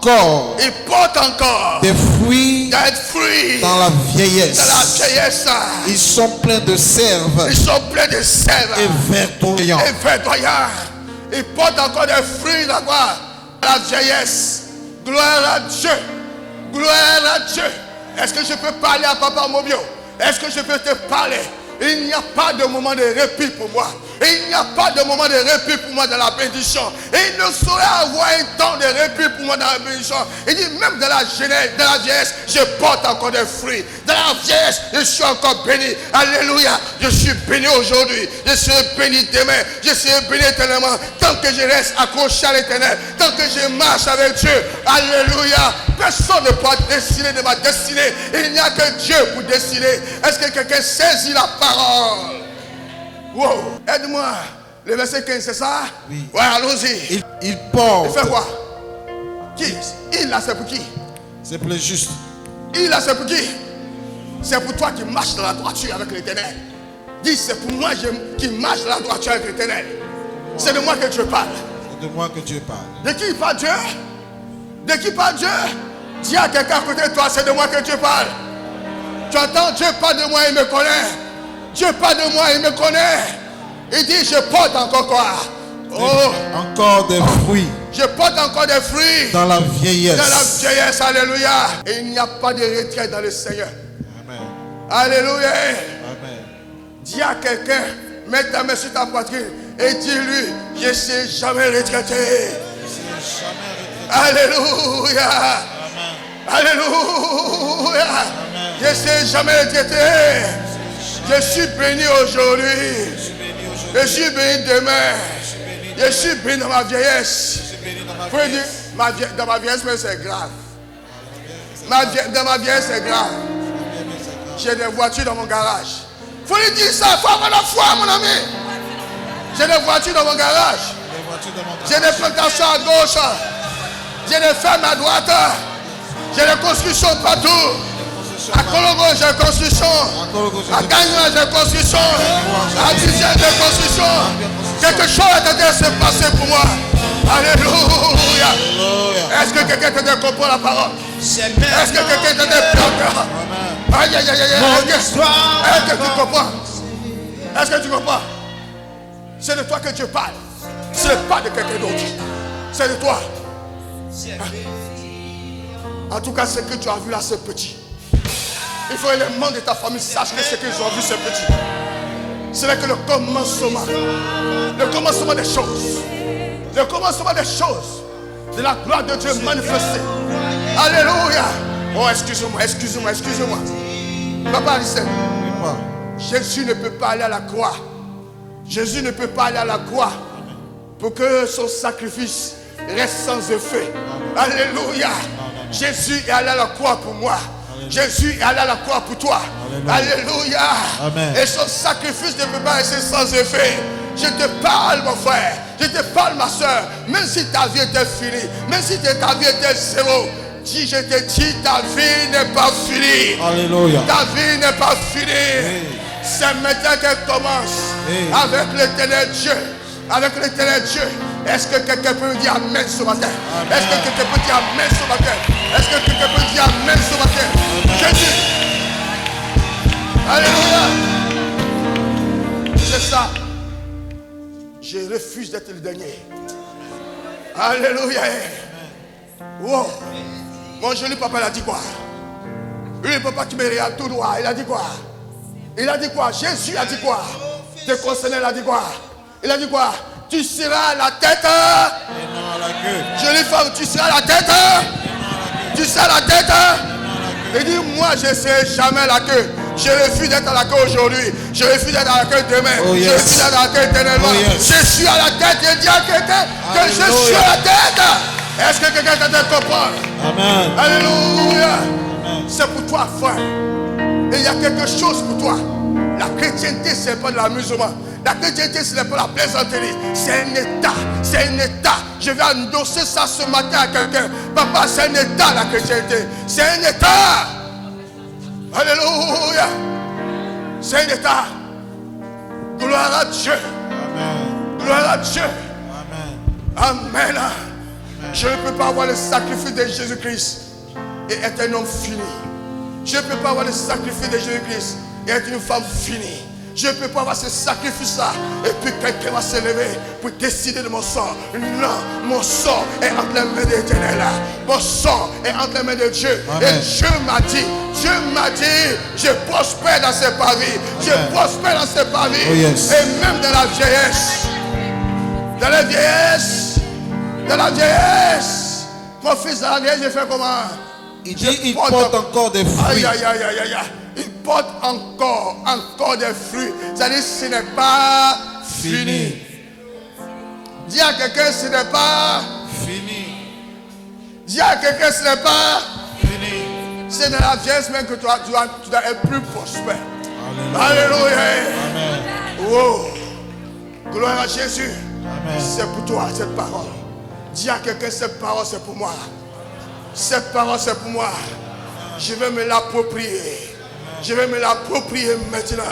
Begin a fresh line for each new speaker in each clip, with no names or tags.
encore
Il porte encore
des fruits
des fruits
dans la vieillesse.
dans la vieillesse.
Ils sont pleins de sève
Ils sont pleins de sève
et verdoyants.
et verdoyants. Ils portent encore des fruits dans quoi? La vieillesse. Gloire à Dieu. Gloire à Dieu. Est-ce que je peux parler à Papa Mobio? Est-ce que je peux te parler? Il n'y a pas de moment de répit pour moi. Il n'y a pas de moment de répit pour moi dans la bénédiction. Il ne saurait avoir un temps de répit pour moi dans la bénédiction. Il dit même dans la jeunesse, dans la vieillesse, je porte encore des fruits. Dans la vieillesse, je suis encore béni. Alléluia. Je suis béni aujourd'hui. Je serai béni demain. Je serai béni éternellement. Tant que je reste accroché à l'éternel. Tant que je marche avec Dieu. Alléluia. Personne ne peut décider de ma destinée. Il n'y a que Dieu pour décider. Est-ce que quelqu'un saisit la parole? Wow, aide-moi. Le verset 15, c'est ça?
Oui.
Ouais, allons-y.
Il porte.
Il fait quoi? Qui? Il là, c'est pour qui?
C'est pour les justes.
Il là, c'est pour qui? C'est pour toi qui marches dans la droiture avec l'éternel. Dis, c'est pour moi qui marche dans la droiture avec l'éternel. C'est de moi que Dieu parle.
C'est de moi que Dieu parle.
De qui parle Dieu? De qui parle Dieu? Dis à quelqu'un à côté de toi, c'est de moi que Dieu parle. Tu entends, Dieu parle de moi, il me connaît. Dieu parle de moi, il me connaît. Il dit, je porte encore quoi? Oh,
encore des fruits.
Je porte encore des fruits
dans la vieillesse.
Dans la vieillesse, alléluia. Et il n'y a pas de retraite dans le Seigneur.
Amen.
Alléluia.
Amen.
Dis à quelqu'un, mets ta main sur ta poitrine et dis-lui, je ne serai jamais retraité. Alléluia. Amen. Alléluia. Amen. Je ne serai jamais retraité. Je suis béni aujourd'hui. Je suis béni demain. Je suis béni dans ma vieillesse. Dans ma vieillesse, c'est grave. Dans ma vieillesse, c'est grave. J'ai des voitures dans mon garage. Il faut lui dire ça. Il faut avoir la foi, mon ami. J'ai des voitures dans mon garage. J'ai des plantations à gauche. J'ai des fermes à droite. J'ai des constructions partout. À Colombo, j'ai construction. À Gagnon, j'ai construction. À Dijon, j'ai construction. Quelque chose est en train de se passer pour moi. Alléluia. Est-ce que quelqu'un est en train de comprendre la parole? Est-ce que quelqu'un est en train de comprendre? Aïe, aïe, aïe, aïe. Est-ce que tu comprends? Est-ce que tu comprends? C'est de toi que Dieu parle. Ce n'est pas de quelqu'un d'autre. C'est de toi. En tout cas, ce que tu as vu là, c'est petit. Il faut que les membres de ta famille sachent que ce qu'ils ont vu, c'est petit. Ce n'est que le commencement. Le commencement des choses. Le commencement des choses. De la gloire de Dieu manifestée. Alléluia. Oh, excusez-moi, excusez-moi, excusez-moi. Papa, listen. Jésus ne peut pas aller à la croix. Jésus ne peut pas aller à la croix pour que son sacrifice reste sans effet. Alléluia. Jésus est allé à la croix pour moi. Jésus est allé à la croix pour toi. Alléluia. Amen. Et son sacrifice ne peut pas rester sans effet. Je te parle, mon frère. Je te parle, ma soeur. Même si ta vie était finie, même si ta vie était zéro, dis, je te dis, ta vie n'est pas finie. Alléluia. Ta vie n'est pas finie. Hey. C'est maintenant qu'elle commence. Hey. Avec l'éternel Dieu. Avec l'éternel Dieu. Est-ce que quelqu'un peut me dire Amen ce matin? Est-ce que quelqu'un peut dire Amen ce matin? Est-ce que quelqu'un peut dire Amen ce matin? Je dis. Alléluia. C'est ça. Je refuse d'être le dernier. Alléluia. Wow. Mon joli papa, il a dit quoi? Lui, le papa qui me regarde tout droit, il a dit quoi? Il a dit quoi? Jésus a dit quoi? Te concernant, il a dit quoi? Il a dit quoi? Tu seras la tête. Et non la queue. Jolie femme, tu seras la tête. Tu seras la tête. Il dit, moi, je ne serai jamais la queue. Je refuse d'être à la queue aujourd'hui. Je refuse d'être à la queue demain. Oh, yes. Je refuse d'être à la queue éternellement. Oh, yes. Je suis à la tête. Je dis à quelqu'un que je suis à la tête. Est-ce que quelqu'un est en train de comprendre? Amen. Alléluia. C'est pour toi, frère. Et il y a quelque chose pour toi. La chrétienté, ce n'est pas de l'amusement. La chrétienté, ce n'est pas la plaisanterie. C'est un état. C'est un état. Je vais endosser ça ce matin à quelqu'un. Papa, c'est un état, la chrétienté. C'est un état. Alléluia. C'est un état. Gloire à Dieu. Amen. Gloire à Dieu. Amen. Amen. Je ne peux pas avoir le sacrifice de Jésus-Christ et être un homme fini. Je ne peux pas avoir le sacrifice de Jésus-Christ et être une femme finie. Je ne peux pas avoir ce sacrifice-là et puis quelqu'un va se lever pour décider de mon sort. Non, mon sort est entre les mains de l'Éternel. Mon sort est entre les mains de Dieu.
Amen.
Et Dieu m'a dit, je prospère dans ses paris. Je prospère dans ses paris.
Oh yes.
Et même dans la vieillesse. Dans la vieillesse. Dans la vieillesse. Mon fils, dans la vieillesse, je fais comment?
Il dit, il porte encore des fruits.
Aïe, aïe, aïe, aïe, aïe. Il porte encore des fruits. C'est-à-dire, ce n'est pas fini. Dis à quelqu'un, ce n'est pas
Fini.
Dis à quelqu'un, ce n'est pas
Fini.
c'est dans la vieillesse même que tu dois être plus prospère.
Alléluia.
Alléluia.
Amen.
Oh. Gloire à Jésus.
Amen.
C'est pour toi, cette parole. Dis à quelqu'un, cette parole, c'est pour moi. Cette parole, c'est pour moi. Je vais me l'approprier. Je vais me l'approprier maintenant.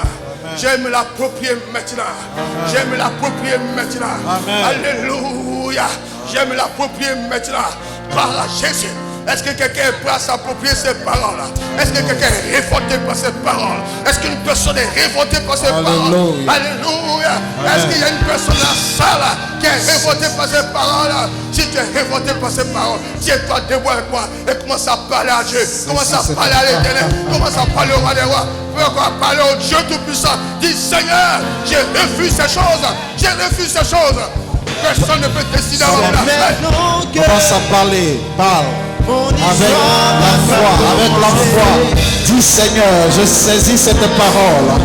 Je vais me l'approprier maintenant. Je vais me l'approprier maintenant.
Amen.
Alléluia. Je vais me l'approprier maintenant. Par la Jésus. Est-ce que quelqu'un est prêt à s'approprier ces paroles? Est-ce que quelqu'un est révolté par ces paroles? Est-ce qu'une personne est révoltée par ces paroles?
Alléluia.
Alléluia. Est-ce qu'il y a une personne dans la salle qui est révoltée par ces paroles? Si tu es révolté par ces paroles, tiens-toi debout avec moi et commence à parler à Dieu. Commence à parler à l'Éternel. Commence à parler au roi des rois. Peux encore parler au Dieu Tout-Puissant. Dis, Seigneur, je refuse ces choses. Je refuse ces choses. Personne ne peut décider avant moi.
Commence à parler. Parle. Avec la foi. Avec la foi. Dis, Seigneur, je saisis cette parole.